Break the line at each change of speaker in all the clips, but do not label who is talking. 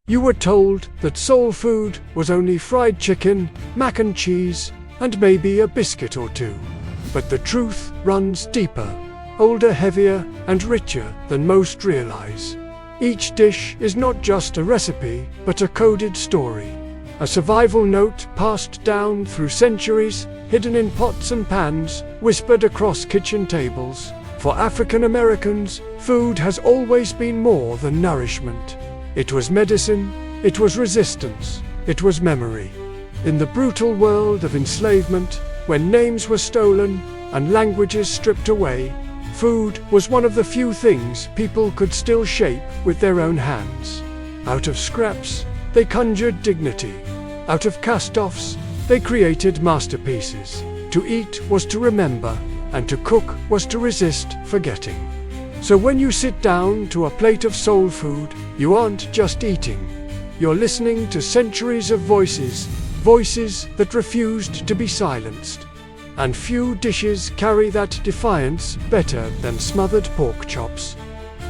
You were told that soul food was only fried chicken, mac and cheese, and maybe a biscuit or two. But the truth runs deeper, older, heavier, and richer than most realize. Each dish is not just a recipe, but a coded story. A survival note passed down through centuries, hidden in pots and pans, whispered across kitchen tables. For African Americans, food has always been more than nourishment. It was medicine, it was resistance, it was memory. In the brutal world of enslavement, when names were stolen and languages stripped away, food was one of the few things people could still shape with their own hands. Out of scraps, they conjured dignity. Out of cast-offs, they created masterpieces. To eat was to remember, and to cook was to resist forgetting. So when you sit down to a plate of soul food, you aren't just eating. You're listening to centuries of voices, voices that refused to be silenced. And few dishes carry that defiance better than smothered pork chops.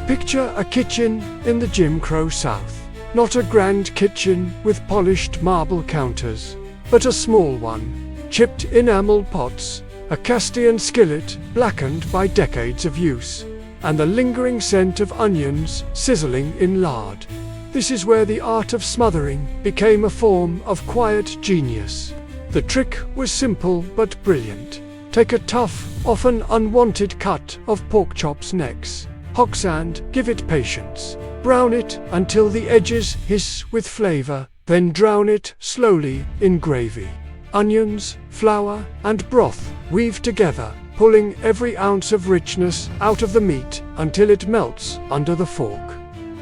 Picture a kitchen in the Jim Crow South. Not a grand kitchen with polished marble counters, but a small one. Chipped enamel pots, a cast-iron skillet blackened by decades of use, and the lingering scent of onions sizzling in lard. This is where the art of smothering became a form of quiet genius. The trick was simple but brilliant. Take a tough, often unwanted cut of pork chop's necks. Hocksand, give it patience. Brown it until the edges hiss with flavor, then drown it slowly in gravy. Onions, flour, and broth weave together, pulling every ounce of richness out of the meat until it melts under the fork.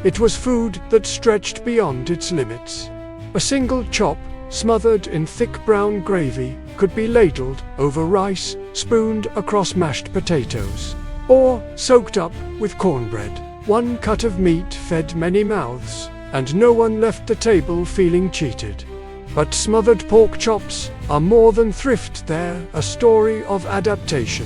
It was food that stretched beyond its limits. A single chop, smothered in thick brown gravy, could be ladled over rice, spooned across mashed potatoes, or soaked up with cornbread. One cut of meat fed many mouths, and no one left the table feeling cheated. But smothered pork chops are more than thrift, they're a story of adaptation.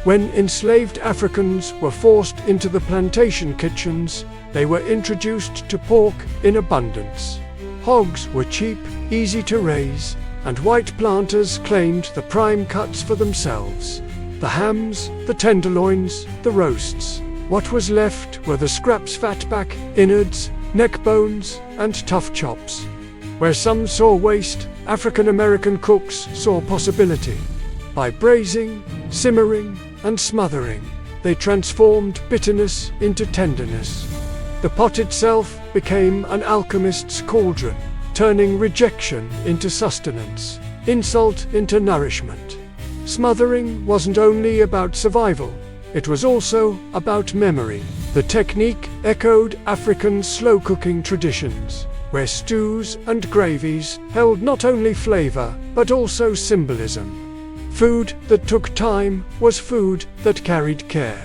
When enslaved Africans were forced into the plantation kitchens, they were introduced to pork in abundance. Hogs were cheap, easy to raise, and white planters claimed the prime cuts for themselves. The hams, the tenderloins, the roasts. What was left were the scraps, fatback, innards, neck bones, and tough chops. Where some saw waste, African American cooks saw possibility. By braising, simmering, and smothering, they transformed bitterness into tenderness. The pot itself became an alchemist's cauldron, turning rejection into sustenance, insult into nourishment. Smothering wasn't only about survival, it was also about memory. The technique echoed African slow cooking traditions, where stews and gravies held not only flavor, but also symbolism. Food that took time was food that carried care.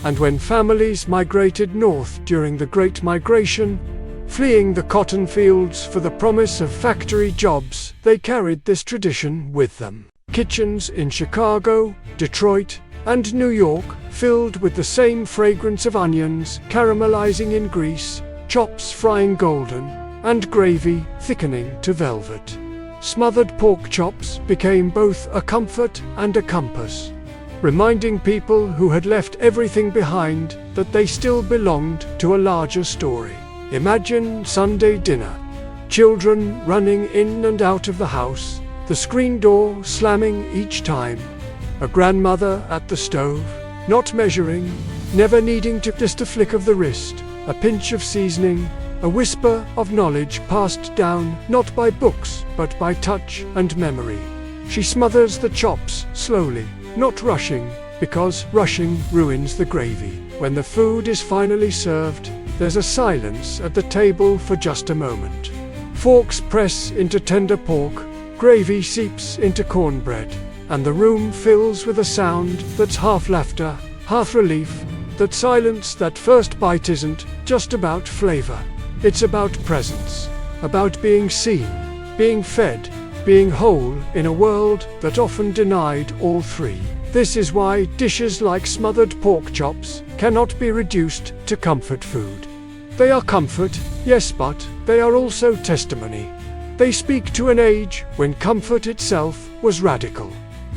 And when families migrated north during the Great Migration, fleeing the cotton fields for the promise of factory jobs, they carried this tradition with them. Kitchens in Chicago, Detroit, and New York filled with the same fragrance of onions caramelizing in grease, chops frying golden, and gravy thickening to velvet. Smothered pork chops became both a comfort and a compass, reminding people who had left everything behind that they still belonged to a larger story. Imagine Sunday dinner. Children running in and out of the house, the screen door slamming each time. A grandmother at the stove, not measuring, never needing to just a flick of the wrist, a pinch of seasoning, a whisper of knowledge passed down not by books but by touch and memory. She smothers the chops slowly, not rushing, because rushing ruins the gravy. When the food is finally served, there's a silence at the table for just a moment. Forks press into tender pork, gravy seeps into cornbread, and the room fills with a sound that's half laughter, half relief. That silence, that first bite isn't just about flavor. It's about presence, about being seen, being fed, being whole in a world that often denied all three. This is why dishes like smothered pork chops cannot be reduced to comfort food. They are comfort, yes, but they are also testimony. They speak to an age when comfort itself was radical,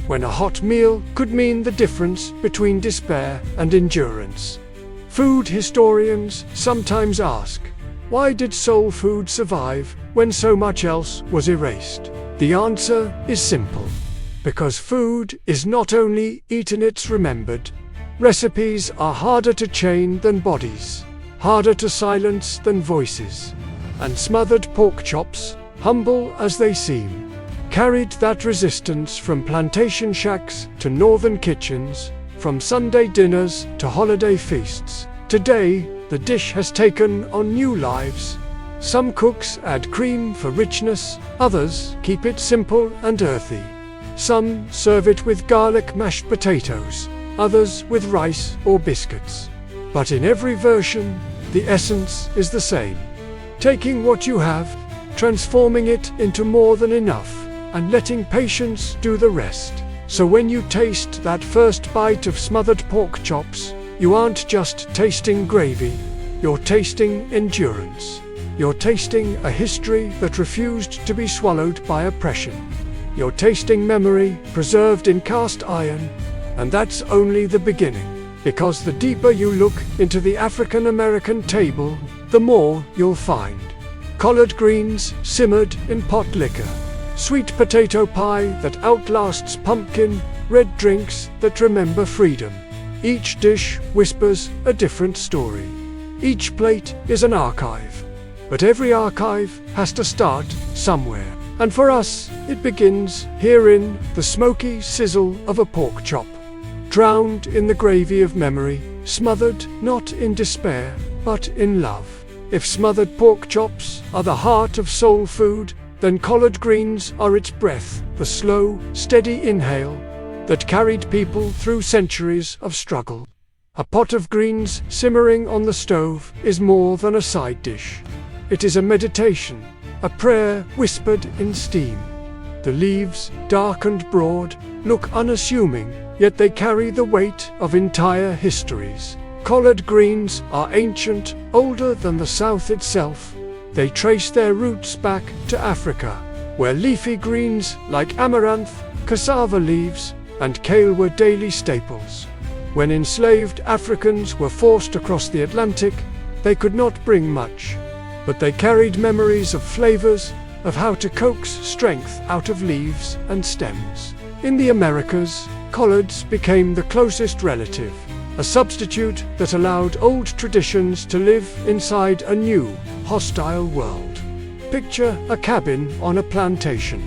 when a hot meal could mean the difference between despair and endurance. Food historians sometimes ask, why did soul food survive when so much else was erased? The answer is simple. Because food is not only eaten, it's remembered. Recipes are harder to chain than bodies, harder to silence than voices. And smothered pork chops, humble as they seem, carried that resistance from plantation shacks to northern kitchens, from Sunday dinners to holiday feasts. Today, the dish has taken on new lives. Some cooks add cream for richness, others keep it simple and earthy. Some serve it with garlic mashed potatoes, others with rice or biscuits. But in every version, the essence is the same. Taking what you have, transforming it into more than enough, and letting patience do the rest. So when you taste that first bite of smothered pork chops, you aren't just tasting gravy, you're tasting endurance. You're tasting a history that refused to be swallowed by oppression. You're tasting memory preserved in cast iron, and that's only the beginning. Because the deeper you look into the African American table, the more you'll find. Collard greens simmered in pot liquor, sweet potato pie that outlasts pumpkin, red drinks that remember freedom. Each dish whispers a different story. Each plate is an archive. But every archive has to start somewhere. And for us, it begins here in the smoky sizzle of a pork chop, drowned in the gravy of memory, smothered not in despair, but in love. If smothered pork chops are the heart of soul food, then collard greens are its breath, the slow, steady inhale that carried people through centuries of struggle. A pot of greens simmering on the stove is more than a side dish. It is a meditation, a prayer whispered in steam. The leaves, dark and broad, look unassuming, yet they carry the weight of entire histories. Collard greens are ancient, older than the South itself. They trace their roots back to Africa, where leafy greens like amaranth, cassava leaves, and kale were daily staples. When enslaved Africans were forced across the Atlantic, they could not bring much. But they carried memories of flavors, of how to coax strength out of leaves and stems. In the Americas, collards became the closest relative, a substitute that allowed old traditions to live inside a new, hostile world. Picture a cabin on a plantation.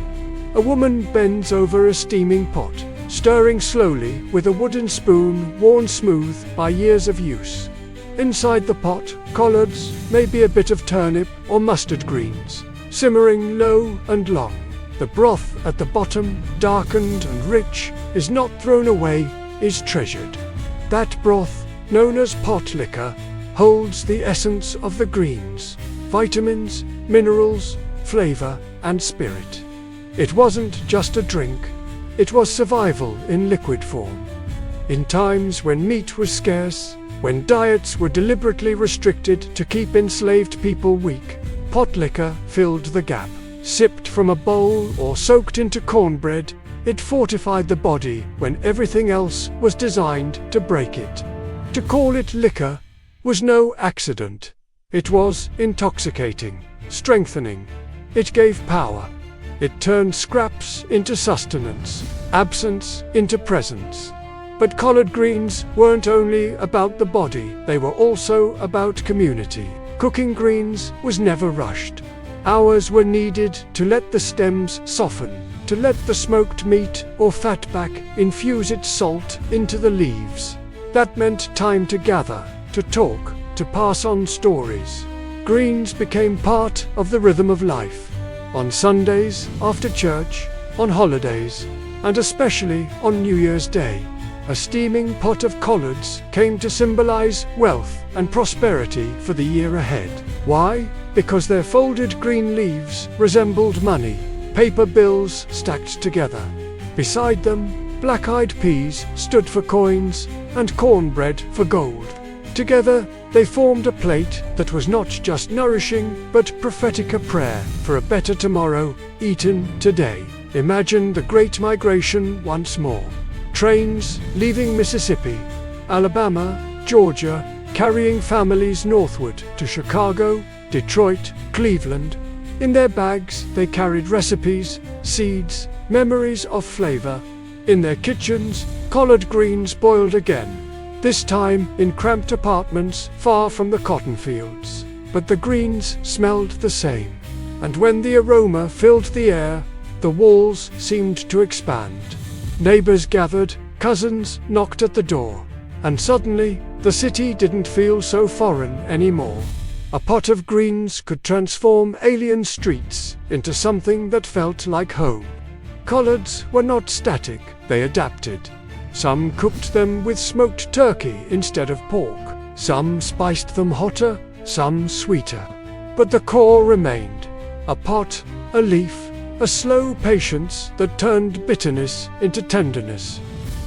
A woman bends over a steaming pot, stirring slowly with a wooden spoon worn smooth by years of use. Inside the pot, collards, maybe a bit of turnip or mustard greens, simmering low and long. The broth at the bottom, darkened and rich, is not thrown away, is treasured. That broth, known as pot liquor, holds the essence of the greens, vitamins, minerals, flavor, and spirit. It wasn't just a drink, it was survival in liquid form. In times when meat was scarce, when diets were deliberately restricted to keep enslaved people weak, pot liquor filled the gap. Sipped from a bowl or soaked into cornbread, it fortified the body when everything else was designed to break it. To call it liquor was no accident. It was intoxicating, strengthening. It gave power. It turned scraps into sustenance, absence into presence. But collard greens weren't only about the body, they were also about community. Cooking greens was never rushed. Hours were needed to let the stems soften, to let the smoked meat or fatback infuse its salt into the leaves. That meant time to gather, to talk, to pass on stories. Greens became part of the rhythm of life. On Sundays, after church, on holidays, and especially on New Year's Day, a steaming pot of collards came to symbolize wealth and prosperity for the year ahead. Why? Because their folded green leaves resembled money, paper bills stacked together. Beside them, black-eyed peas stood for coins and cornbread for gold. Together, they formed a plate that was not just nourishing, but prophetic, a prayer for a better tomorrow, eaten today. Imagine the Great Migration once more. Trains leaving Mississippi, Alabama, Georgia, carrying families northward to Chicago, Detroit, Cleveland. In their bags, they carried recipes, seeds, memories of flavor. In their kitchens, collard greens boiled again, this time in cramped apartments far from the cotton fields. But the greens smelled the same, and when the aroma filled the air, the walls seemed to expand. Neighbors gathered, cousins knocked at the door, and suddenly, the city didn't feel so foreign anymore. A pot of greens could transform alien streets into something that felt like home. Collards were not static, they adapted. Some cooked them with smoked turkey instead of pork. Some spiced them hotter, some sweeter. But the core remained. A pot, a leaf, a slow patience that turned bitterness into tenderness.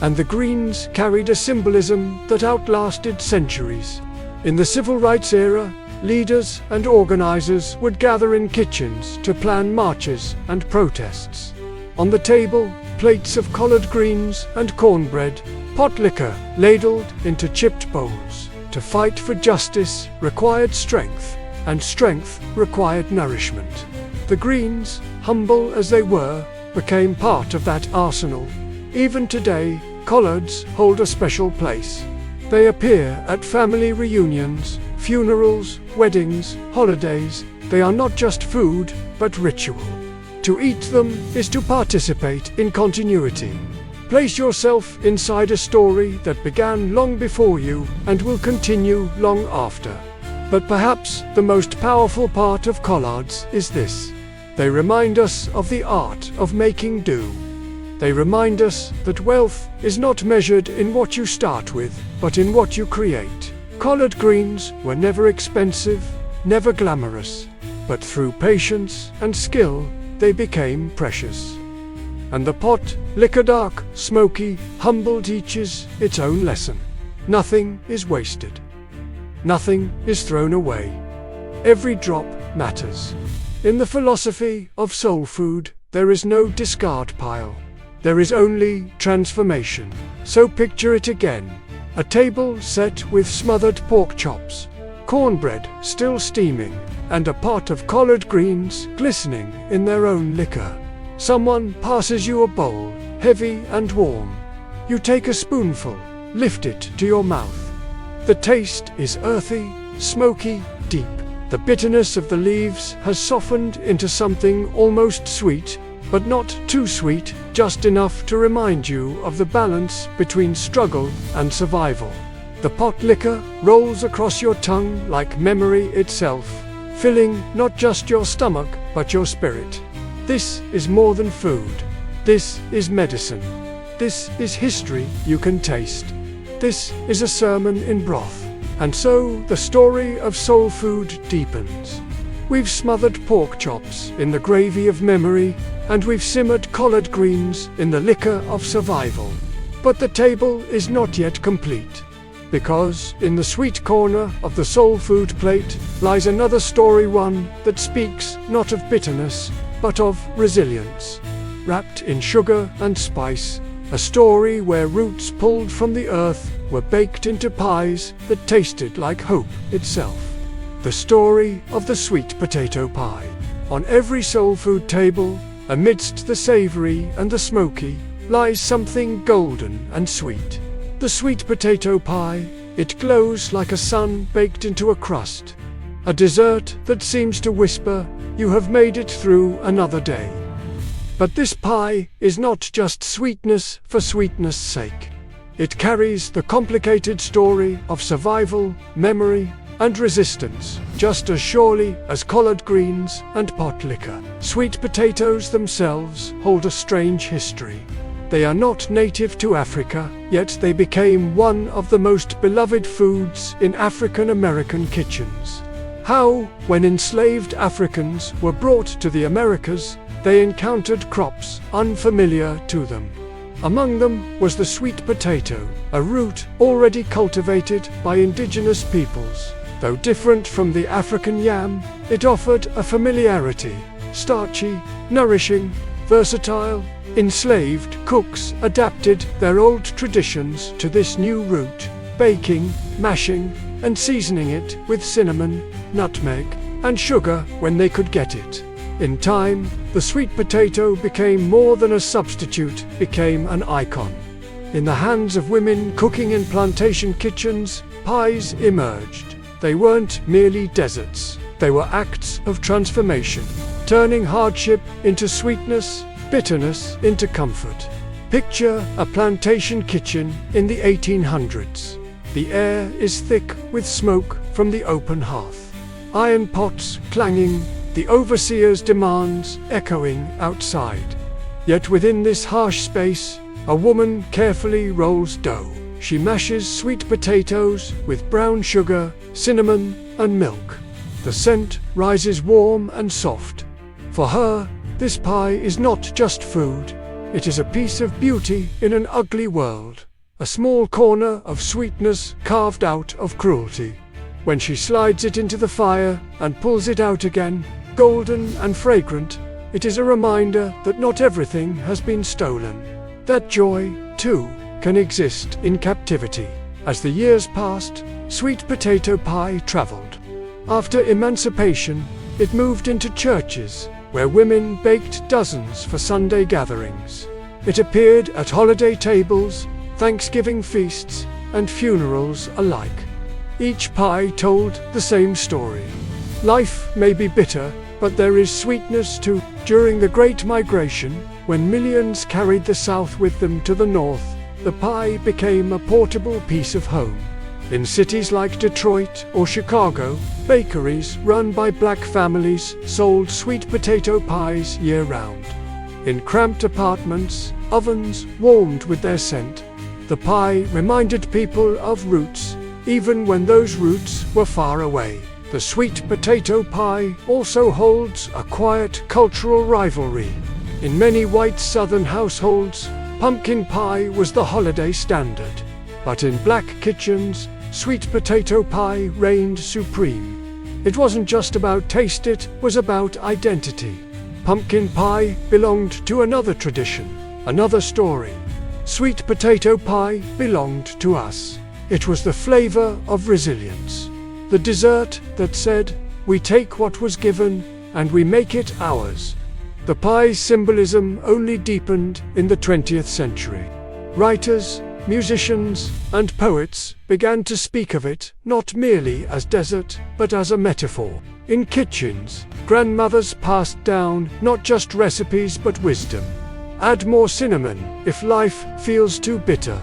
And the greens carried a symbolism that outlasted centuries. In the civil rights era, leaders and organizers would gather in kitchens to plan marches and protests. On the table, plates of collard greens and cornbread, pot liquor ladled into chipped bowls. To fight for justice required strength, and strength required nourishment. The greens, humble as they were, became part of that arsenal. Even today, collards hold a special place. They appear at family reunions, funerals, weddings, holidays. They are not just food, but ritual. To eat them is to participate in continuity. Place yourself inside a story that began long before you and will continue long after. But perhaps the most powerful part of collards is this. They remind us of the art of making do. They remind us that wealth is not measured in what you start with, but in what you create. Collard greens were never expensive, never glamorous, but through patience and skill, they became precious. And the pot, liquor dark, smoky, humble, teaches its own lesson. Nothing is wasted. Nothing is thrown away. Every drop matters. In the philosophy of soul food, there is no discard pile. There is only transformation. So picture it again. A table set with smothered pork chops, cornbread still steaming, and a pot of collard greens glistening in their own liquor. Someone passes you a bowl, heavy and warm. You take a spoonful, lift it to your mouth. The taste is earthy, smoky, deep. The bitterness of the leaves has softened into something almost sweet, but not too sweet, just enough to remind you of the balance between struggle and survival. The pot liquor rolls across your tongue like memory itself, filling not just your stomach, but your spirit. This is more than food. This is medicine. This is history you can taste. This is a sermon in broth. And so the story of soul food deepens. We've smothered pork chops in the gravy of memory, and we've simmered collard greens in the liquor of survival. But the table is not yet complete. Because in the sweet corner of the soul food plate lies another story, one that speaks not of bitterness, but of resilience. Wrapped in sugar and spice, a story where roots pulled from the earth were baked into pies that tasted like hope itself. The story of the sweet potato pie. On every soul food table, amidst the savory and the smoky, lies something golden and sweet. The sweet potato pie, it glows like a sun baked into a crust. A dessert that seems to whisper, you have made it through another day. But this pie is not just sweetness for sweetness' sake. It carries the complicated story of survival, memory, and resistance, just as surely as collard greens and pot liquor. Sweet potatoes themselves hold a strange history. They are not native to Africa, yet they became one of the most beloved foods in African American kitchens. How, when enslaved Africans were brought to the Americas, they encountered crops unfamiliar to them. Among them was the sweet potato, a root already cultivated by indigenous peoples. Though different from the African yam, it offered a familiarity, starchy, nourishing, versatile. Enslaved cooks adapted their old traditions to this new root, baking, mashing, and seasoning it with cinnamon, nutmeg, and sugar when they could get it. In time, the sweet potato became more than a substitute, became an icon. In the hands of women cooking in plantation kitchens, pies emerged. They weren't merely desserts, they were acts of transformation, turning hardship into sweetness, bitterness into comfort. Picture a plantation kitchen in the 1800s. The air is thick with smoke from the open hearth. Iron pots clanging, the overseer's demands echoing outside. Yet within this harsh space, a woman carefully rolls dough. She mashes sweet potatoes with brown sugar, cinnamon, and milk. The scent rises warm and soft. For her, this pie is not just food, it is a piece of beauty in an ugly world, a small corner of sweetness carved out of cruelty. When she slides it into the fire and pulls it out again, golden and fragrant, it is a reminder that not everything has been stolen. That joy, too, can exist in captivity. As the years passed, sweet potato pie traveled. After emancipation, it moved into churches, where women baked dozens for Sunday gatherings. It appeared at holiday tables, Thanksgiving feasts, and funerals alike. Each pie told the same story. Life may be bitter, but there is sweetness too. During the Great Migration, when millions carried the South with them to the North, the pie became a portable piece of home. In cities like Detroit or Chicago, bakeries run by black families sold sweet potato pies year-round. In cramped apartments, ovens warmed with their scent. The pie reminded people of roots, even when those roots were far away. The sweet potato pie also holds a quiet cultural rivalry. In many white Southern households, pumpkin pie was the holiday standard. But in black kitchens, sweet potato pie reigned supreme. It wasn't just about taste, it was about identity. Pumpkin pie belonged to another tradition, another story. Sweet potato pie belonged to us. It was the flavor of resilience. The dessert that said, we take what was given and we make it ours. The pie's symbolism only deepened in the 20th century. Writers, musicians, and poets began to speak of it not merely as dessert, but as a metaphor. In kitchens, grandmothers passed down not just recipes but wisdom. Add more cinnamon if life feels too bitter.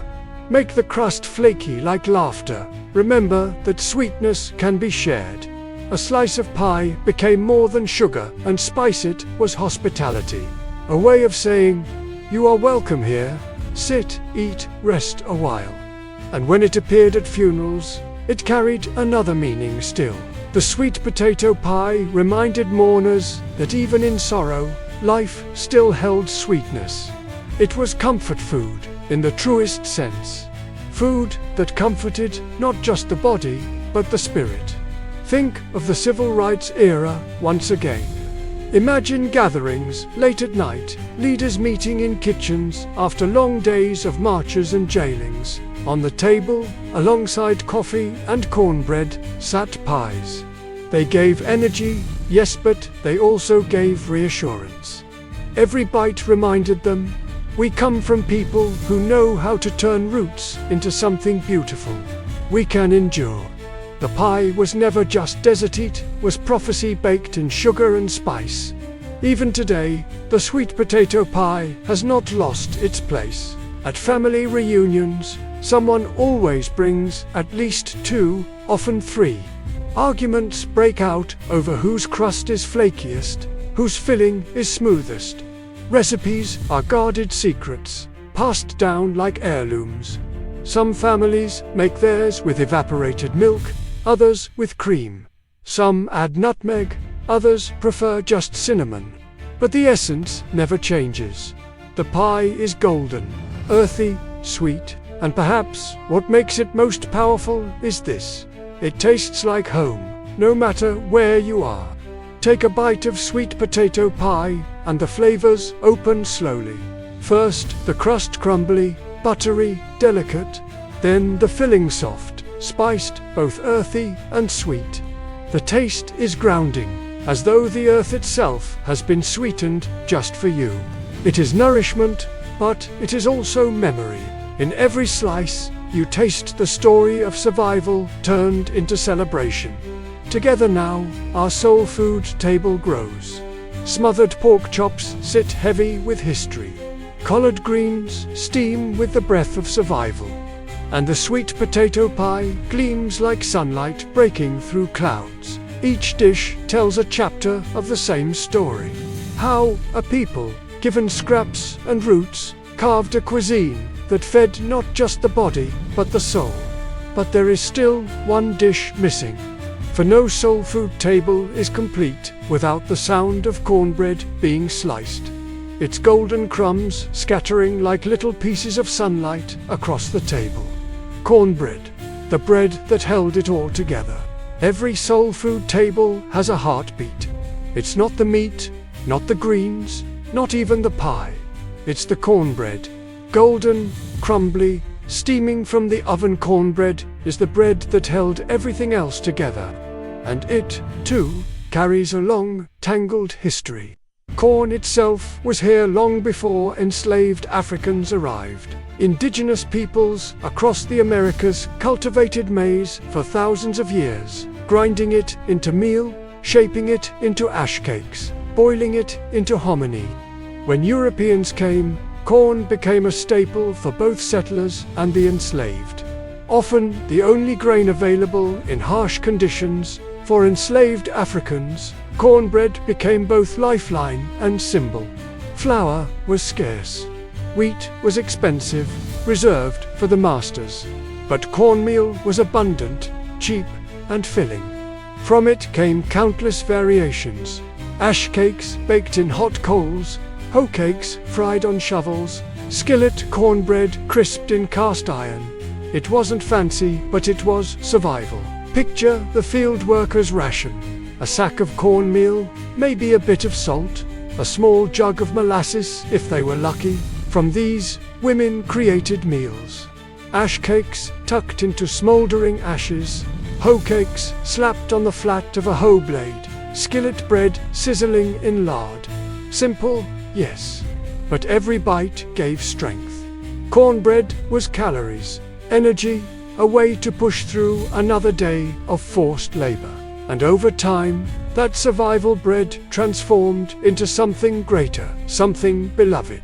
Make the crust flaky like laughter. Remember that sweetness can be shared. A slice of pie became more than sugar, and spice it was hospitality. A way of saying, you are welcome here. Sit, eat, rest a while. And when it appeared at funerals, it carried another meaning still. The sweet potato pie reminded mourners that even in sorrow, life still held sweetness. It was comfort food, in the truest sense. Food that comforted not just the body, but the spirit. Think of the civil rights era once again. Imagine gatherings late at night, leaders meeting in kitchens after long days of marches and jailings. On the table, alongside coffee and cornbread, sat pies. They gave energy, yes, but they also gave reassurance. Every bite reminded them, we come from people who know how to turn roots into something beautiful. We can endure. The pie was never just dessert, it was prophecy baked in sugar and spice. Even today, the sweet potato pie has not lost its place. At family reunions, someone always brings at least 2, often 3. Arguments break out over whose crust is flakiest, whose filling is smoothest. Recipes are guarded secrets, passed down like heirlooms. Some families make theirs with evaporated milk, others with cream. Some add nutmeg, others prefer just cinnamon. But the essence never changes. The pie is golden. earthy, sweet, and perhaps what makes it most powerful is this: it tastes like home, no matter where you are. Take a bite of sweet potato pie, and the flavors open slowly. First, the crust crumbly, buttery, delicate. Then the filling soft, spiced, both earthy and sweet. The taste is grounding, as though the earth itself has been sweetened just for you. It is nourishment, but it is also memory. In every slice, you taste the story of survival turned into celebration. Together now, our soul food table grows. Smothered pork chops sit heavy with history. Collard greens steam with the breath of survival. And the sweet potato pie gleams like sunlight breaking through clouds. Each dish tells a chapter of the same story. How a people, given scraps and roots, carved a cuisine that fed not just the body, but the soul. But there is still one dish missing. For no soul food table is complete without the sound of cornbread being sliced. Its golden crumbs scattering like little pieces of sunlight across the table. Cornbread, the bread that held it all together. Every soul food table has a heartbeat. It's not the meat, not the greens, not even the pie. It's the cornbread. Golden, crumbly, steaming from the oven. Cornbread is the bread that held everything else together. And it, too, carries a long, tangled history. Corn itself was here long before enslaved Africans arrived. Indigenous peoples across the Americas cultivated maize for thousands of years, grinding it into meal, shaping it into ash cakes, boiling it into hominy. When Europeans came, corn became a staple for both settlers and the enslaved. Often the only grain available in harsh conditions, for enslaved Africans, cornbread became both lifeline and symbol. Flour was scarce. Wheat was expensive, reserved for the masters. But cornmeal was abundant, cheap, and filling. From it came countless variations. Ash cakes baked in hot coals, hoe cakes fried on shovels, skillet cornbread crisped in cast iron. It wasn't fancy, but it was survival. Picture the field worker's ration. A sack of cornmeal, maybe a bit of salt, a small jug of molasses if they were lucky. From these, women created meals. Ash cakes tucked into smoldering ashes, hoe cakes slapped on the flat of a hoe blade, skillet bread sizzling in lard. Simple, yes, but every bite gave strength. Cornbread was calories, energy, a way to push through another day of forced labor. And over time, that survival bread transformed into something greater, something beloved.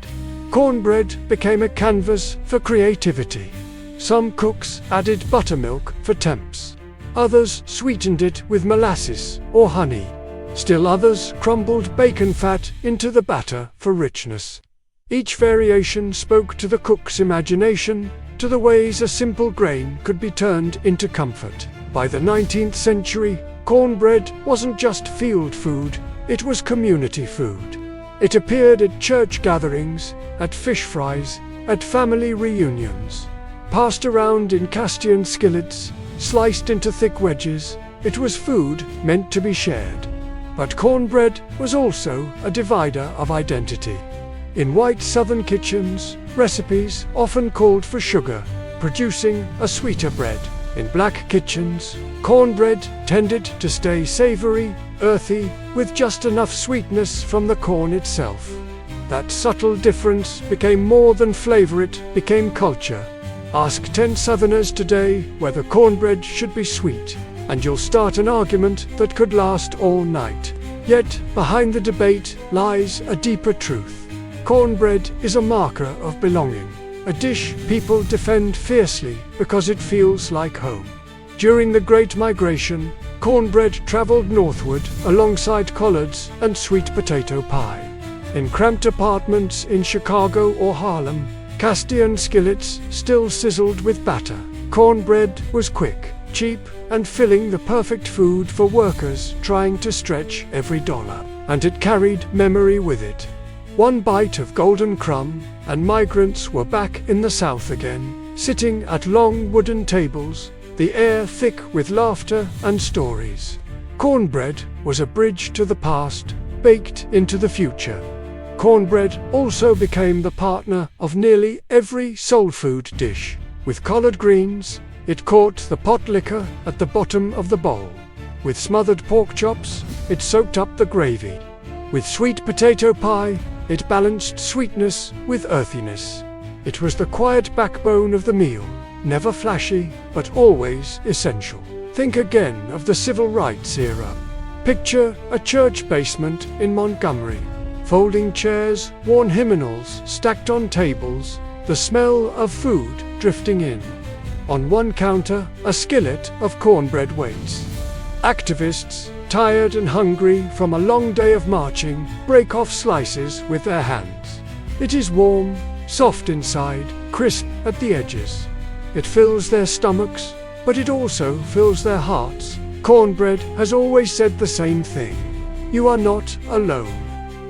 Cornbread became a canvas for creativity. Some cooks added buttermilk for temps. Others sweetened it with molasses or honey. Still others crumbled bacon fat into the batter for richness. Each variation spoke to the cook's imagination, to the ways a simple grain could be turned into comfort. By the 19th century, cornbread wasn't just field food, it was community food. It appeared at church gatherings, at fish fries, at family reunions. Passed around in cast-iron skillets, sliced into thick wedges, it was food meant to be shared. But cornbread was also a divider of identity. In white southern kitchens, recipes often called for sugar, producing a sweeter bread. In black kitchens, cornbread tended to stay savory, earthy, with just enough sweetness from the corn itself. That subtle difference became more than flavor, it became culture. Ask 10 Southerners today whether cornbread should be sweet, and you'll start an argument that could last all night. Yet, behind the debate lies a deeper truth. Cornbread is a marker of belonging, a dish people defend fiercely because it feels like home. During the Great Migration, cornbread traveled northward alongside collards and sweet potato pie. In cramped apartments in Chicago or Harlem, cast-iron skillets still sizzled with batter. Cornbread was quick, cheap, and filling, the perfect food for workers trying to stretch every dollar. And it carried memory with it. One bite of golden crumb, and migrants were back in the South again, sitting at long wooden tables, the air thick with laughter and stories. Cornbread was a bridge to the past, baked into the future. Cornbread also became the partner of nearly every soul food dish. With collard greens, it caught the pot liquor at the bottom of the bowl. With smothered pork chops, it soaked up the gravy. With sweet potato pie, it balanced sweetness with earthiness. It was the quiet backbone of the meal, never flashy, but always essential. Think again of the civil rights era. Picture a church basement in Montgomery. Folding chairs, worn hymnals stacked on tables, the smell of food drifting in. On one counter, a skillet of cornbread waits. Activists, tired and hungry from a long day of marching, break off slices with their hands. It is warm, soft inside, crisp at the edges. It fills their stomachs, but it also fills their hearts. Cornbread has always said the same thing. You are not alone.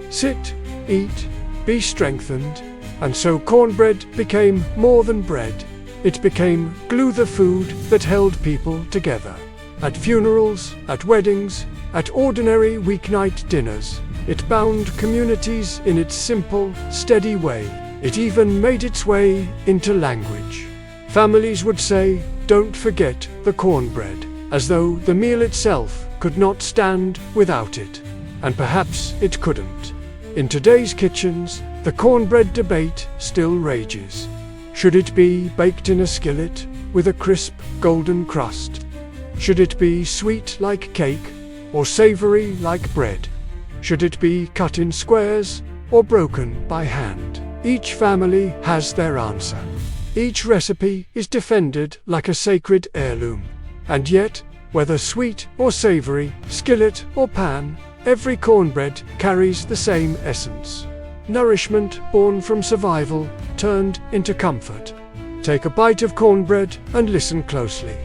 Sit, eat, be strengthened. And so cornbread became more than bread. It became glue, the food that held people together. At funerals, at weddings, at ordinary weeknight dinners, it bound communities in its simple, steady way. It even made its way into language. Families would say, "Don't forget the cornbread," as though the meal itself could not stand without it. And perhaps it couldn't. In today's kitchens, the cornbread debate still rages. Should it be baked in a skillet with a crisp, golden crust? Should it be sweet like cake or savory like bread? Should it be cut in squares or broken by hand? Each family has their answer. Each recipe is defended like a sacred heirloom. And yet, whether sweet or savory, skillet or pan, every cornbread carries the same essence. Nourishment born from survival, turned into comfort. Take a bite of cornbread and listen closely.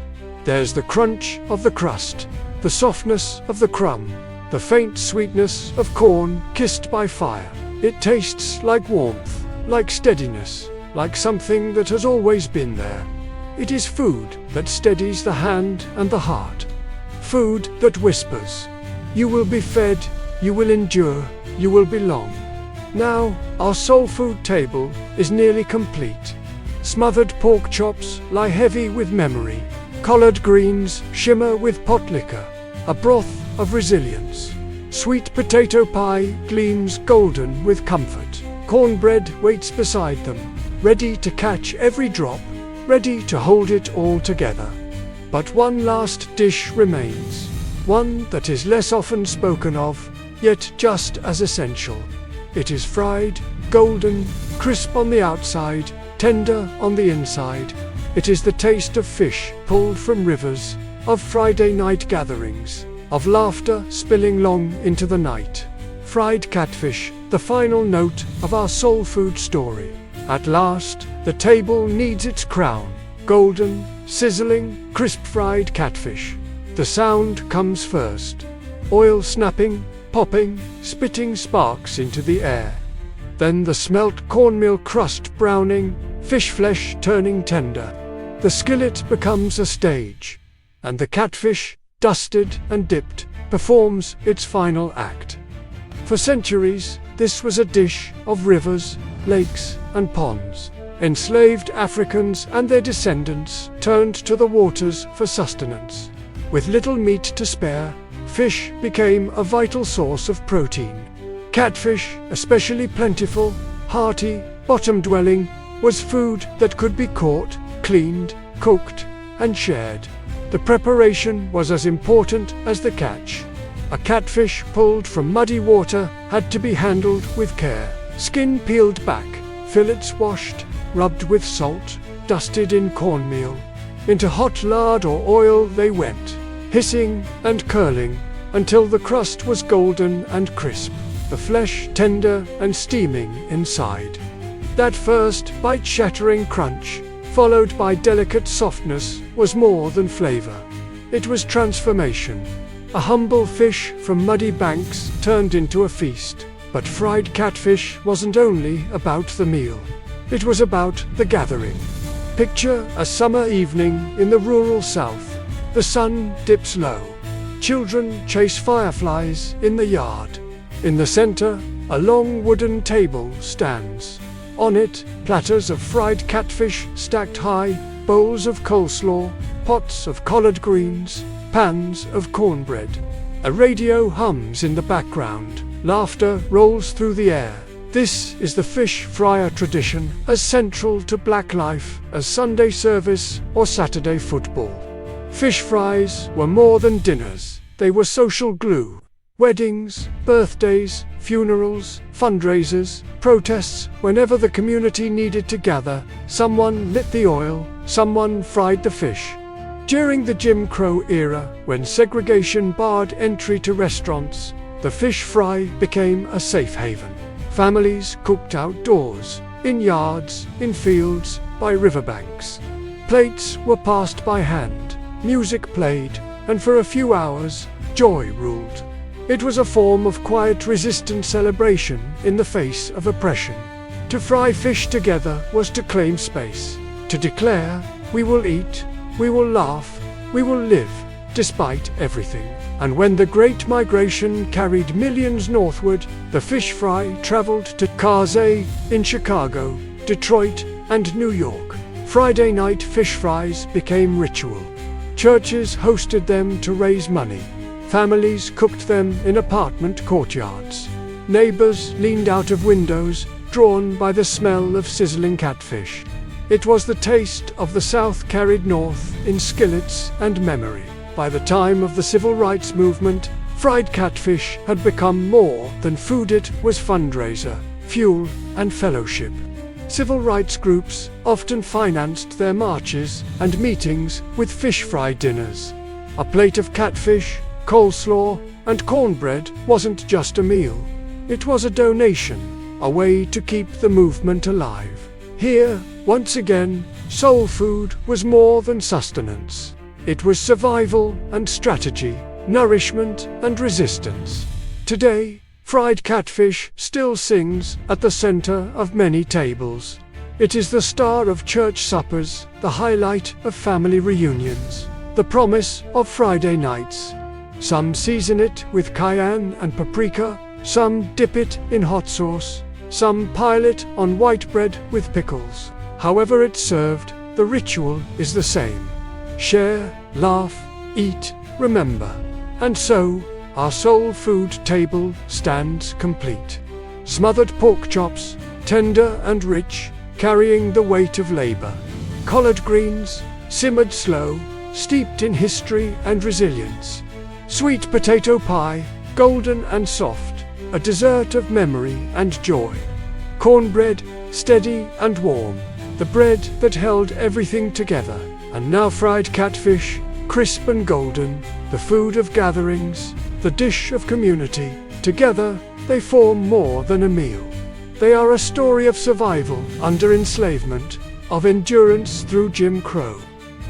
There's the crunch of the crust, the softness of the crumb, the faint sweetness of corn kissed by fire. It tastes like warmth, like steadiness, like something that has always been there. It is food that steadies the hand and the heart. Food that whispers, "You will be fed, you will endure, you will belong." Now, our soul food table is nearly complete. Smothered pork chops lie heavy with memory. Collard greens shimmer with pot liquor, a broth of resilience. Sweet potato pie gleams golden with comfort. Cornbread waits beside them, ready to catch every drop, ready to hold it all together. But one last dish remains, one that is less often spoken of, yet just as essential. It is fried, golden, crisp on the outside, tender on the inside. It is the taste of fish pulled from rivers, of Friday night gatherings, of laughter spilling long into the night. Fried catfish, the final note of our soul food story. At last, the table needs its crown. Golden, sizzling, crisp fried catfish. The sound comes first. Oil snapping, popping, spitting sparks into the air. Then the smelt cornmeal crust browning, fish flesh turning tender. The skillet becomes a stage, and the catfish, dusted and dipped, performs its final act. For centuries, this was a dish of rivers, lakes, and ponds. Enslaved Africans and their descendants turned to the waters for sustenance. With little meat to spare, fish became a vital source of protein. Catfish, especially plentiful, hearty, bottom-dwelling, was food that could be caught, cleaned, cooked, and shared. The preparation was as important as the catch. A catfish pulled from muddy water had to be handled with care. Skin peeled back, fillets washed, rubbed with salt, dusted in cornmeal. Into hot lard or oil they went, hissing and curling, until the crust was golden and crisp, the flesh tender and steaming inside. That first bite-shattering crunch, followed by delicate softness, was more than flavor. It was transformation. A humble fish from muddy banks turned into a feast. But fried catfish wasn't only about the meal. It was about the gathering. Picture a summer evening in the rural South. The sun dips low. Children chase fireflies in the yard. In the center, a long wooden table stands. On it, platters of fried catfish stacked high, bowls of coleslaw, pots of collard greens, pans of cornbread. A radio hums in the background. Laughter rolls through the air. This is the fish fryer tradition, as central to black life as Sunday service or Saturday football. Fish fries were more than dinners. They were social glue. Weddings, birthdays, funerals, fundraisers, protests, whenever the community needed to gather, someone lit the oil, someone fried the fish. During the Jim Crow era, when segregation barred entry to restaurants, the fish fry became a safe haven. Families cooked outdoors, in yards, in fields, by riverbanks. Plates were passed by hand, music played, and for a few hours, joy ruled. It was a form of quiet resistant celebration in the face of oppression. To fry fish together was to claim space, to declare, we will eat, we will laugh, we will live, despite everything. And when the Great Migration carried millions northward, the fish fry traveled to Kaze in Chicago, Detroit, and New York. Friday night fish fries became ritual. Churches hosted them to raise money. Families cooked them in apartment courtyards. Neighbors leaned out of windows, drawn by the smell of sizzling catfish. It was the taste of the South carried north in skillets and memory. By the time of the Civil Rights Movement, fried catfish had become more than food. It was fundraiser, fuel, and fellowship. Civil rights groups often financed their marches and meetings with fish fry dinners. A plate of catfish, coleslaw, and cornbread wasn't just a meal. It was a donation, a way to keep the movement alive. Here, once again, soul food was more than sustenance. It was survival and strategy, nourishment and resistance. Today, fried catfish still sings at the center of many tables. It is the star of church suppers, the highlight of family reunions, the promise of Friday nights. Some season it with cayenne and paprika, some dip it in hot sauce, some pile it on white bread with pickles. However it's served, the ritual is the same. Share, laugh, eat, remember. And so, our soul food table stands complete. Smothered pork chops, tender and rich, carrying the weight of labor. Collard greens, simmered slow, steeped in history and resilience. Sweet potato pie, golden and soft, a dessert of memory and joy. Cornbread, steady and warm, the bread that held everything together. And now fried catfish, crisp and golden, the food of gatherings, the dish of community. Together, they form more than a meal. They are a story of survival under enslavement, of endurance through Jim Crow,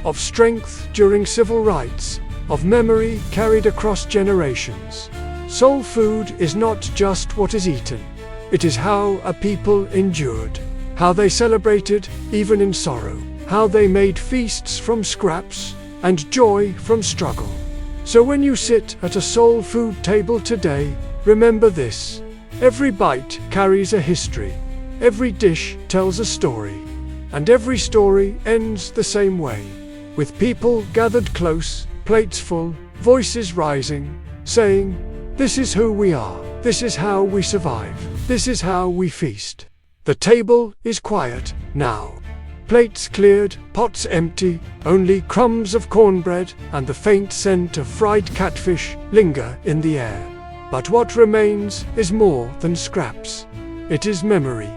of strength during civil rights, of memory carried across generations. Soul food is not just what is eaten. It is how a people endured, how they celebrated even in sorrow, how they made feasts from scraps and joy from struggle. So when you sit at a soul food table today, remember this: every bite carries a history, every dish tells a story, and every story ends the same way, with people gathered close, plates full, voices rising, saying, "This is who we are, this is how we survive, this is how we feast." The table is quiet now. Plates cleared, pots empty, only crumbs of cornbread and the faint scent of fried catfish linger in the air. But what remains is more than scraps. It is memory.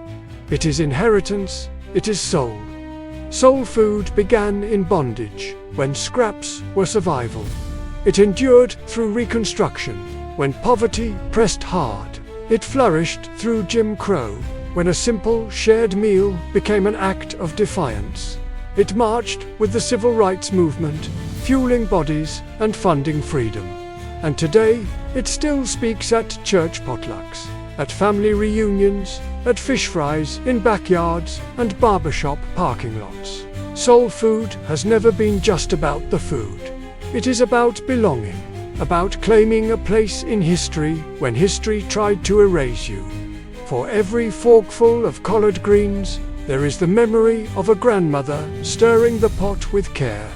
It is inheritance. It is soul. Soul food began in bondage, when scraps were survival. It endured through Reconstruction, when poverty pressed hard. It flourished through Jim Crow, when a simple, shared meal became an act of defiance. It marched with the Civil Rights Movement, fueling bodies and funding freedom. And today, it still speaks at church potlucks, at family reunions, at fish fries in backyards and barbershop parking lots. Soul food has never been just about the food. It is about belonging, about claiming a place in history when history tried to erase you. For every forkful of collard greens, there is the memory of a grandmother stirring the pot with care.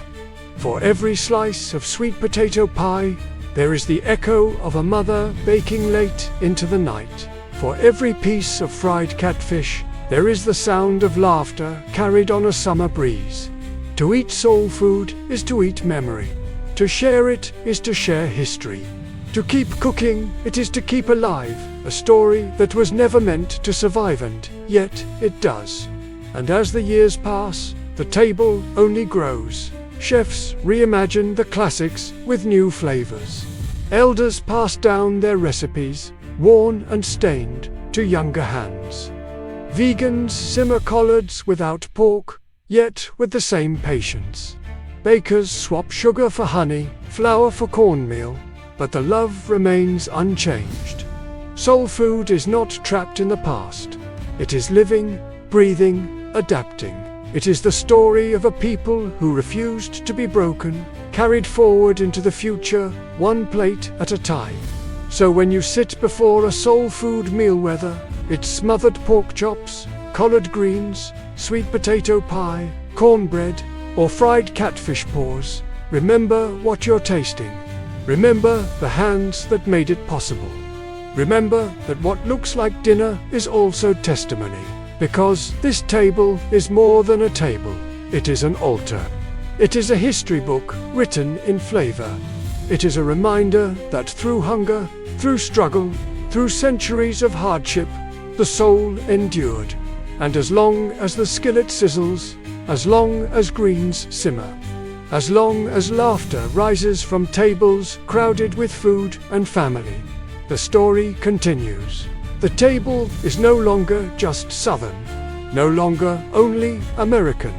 For every slice of sweet potato pie, there is the echo of a mother baking late into the night. For every piece of fried catfish, there is the sound of laughter carried on a summer breeze. To eat soul food is to eat memory. To share it is to share history. To keep cooking, it is to keep alive a story that was never meant to survive, and yet it does. And as the years pass, the table only grows. Chefs reimagine the classics with new flavors. Elders pass down their recipes, worn and stained, to younger hands. Vegans simmer collards without pork, yet with the same patience. Bakers swap sugar for honey, flour for cornmeal, but the love remains unchanged. Soul food is not trapped in the past. It is living, breathing, adapting. It is the story of a people who refused to be broken, carried forward into the future, one plate at a time. So when you sit before a soul food meal, whether it's smothered pork chops, collard greens, sweet potato pie, cornbread, or fried catfish paws, remember what you're tasting. Remember the hands that made it possible. Remember that what looks like dinner is also testimony, because this table is more than a table. It is an altar. It is a history book written in flavor. It is a reminder that through hunger, through struggle, through centuries of hardship, the soul endured. And as long as the skillet sizzles, as long as greens simmer, as long as laughter rises from tables crowded with food and family, the story continues. The table is no longer just Southern, no longer only American.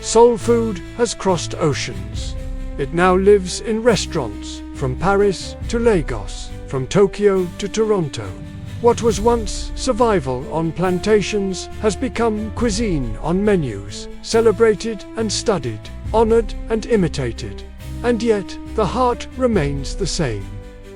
Soul food has crossed oceans. It now lives in restaurants, from Paris to Lagos, from Tokyo to Toronto. What was once survival on plantations has become cuisine on menus, celebrated and studied, honored and imitated. And yet, the heart remains the same.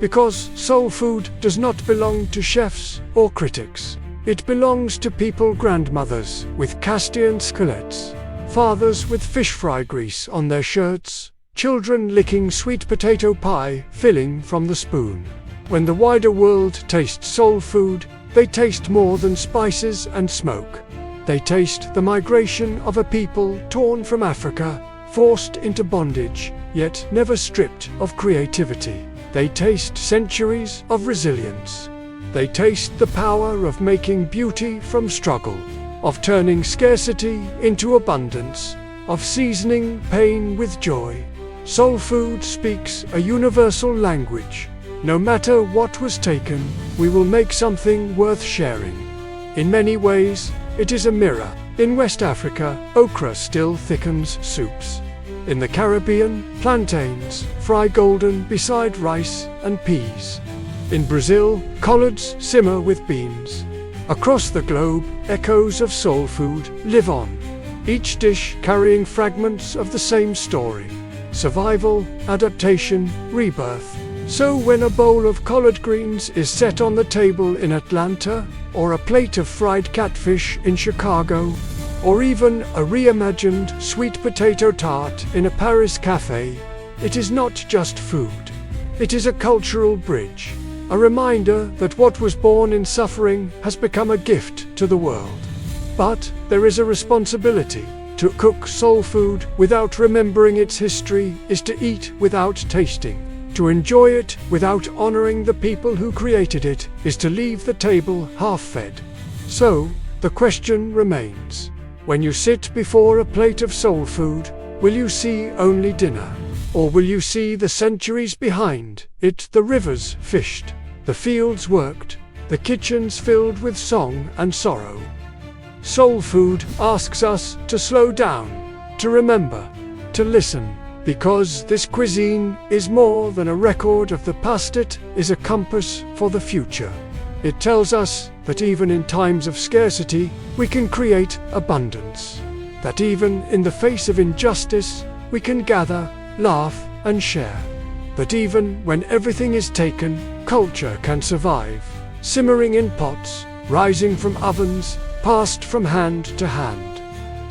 Because soul food does not belong to chefs or critics. It belongs to people, grandmothers with Castilian skillets, fathers with fish fry grease on their shirts, children licking sweet potato pie filling from the spoon. When the wider world tastes soul food, they taste more than spices and smoke. They taste the migration of a people torn from Africa, forced into bondage, yet never stripped of creativity. They taste centuries of resilience. They taste the power of making beauty from struggle, of turning scarcity into abundance, of seasoning pain with joy. Soul food speaks a universal language. No matter what was taken, we will make something worth sharing. In many ways, it is a mirror. In West Africa, okra still thickens soups. In the Caribbean, plantains fry golden beside rice and peas. In Brazil, collards simmer with beans. Across the globe, echoes of soul food live on, each dish carrying fragments of the same story: survival, adaptation, rebirth. So when a bowl of collard greens is set on the table in Atlanta, or a plate of fried catfish in Chicago, or even a reimagined sweet potato tart in a Paris cafe, it is not just food. It is a cultural bridge, a reminder that what was born in suffering has become a gift to the world. But there is a responsibility. To cook soul food without remembering its history is to eat without tasting. To enjoy it without honoring the people who created it is to leave the table half-fed. So, the question remains. When you sit before a plate of soul food, will you see only dinner? Or will you see the centuries behind it, the rivers fished, the fields worked, the kitchens filled with song and sorrow? Soul food asks us to slow down, to remember, to listen, because this cuisine is more than a record of the past, it is a compass for the future. It tells us that even in times of scarcity, we can create abundance. That even in the face of injustice, we can gather, laugh, and share. That even when everything is taken, culture can survive, simmering in pots, rising from ovens, passed from hand to hand.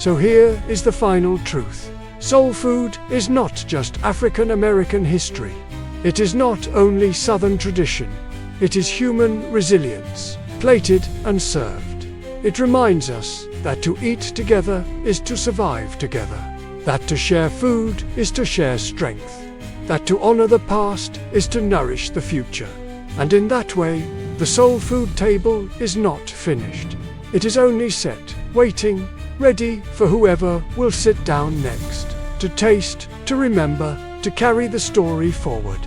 So here is the final truth. Soul food is not just African American history. It is not only Southern tradition. It is human resilience, plated and served. It reminds us that to eat together is to survive together. That to share food is to share strength. That to honor the past is to nourish the future. And in that way, the soul food table is not finished. It is only set, waiting, ready for whoever will sit down next, to taste, to remember, to carry the story forward.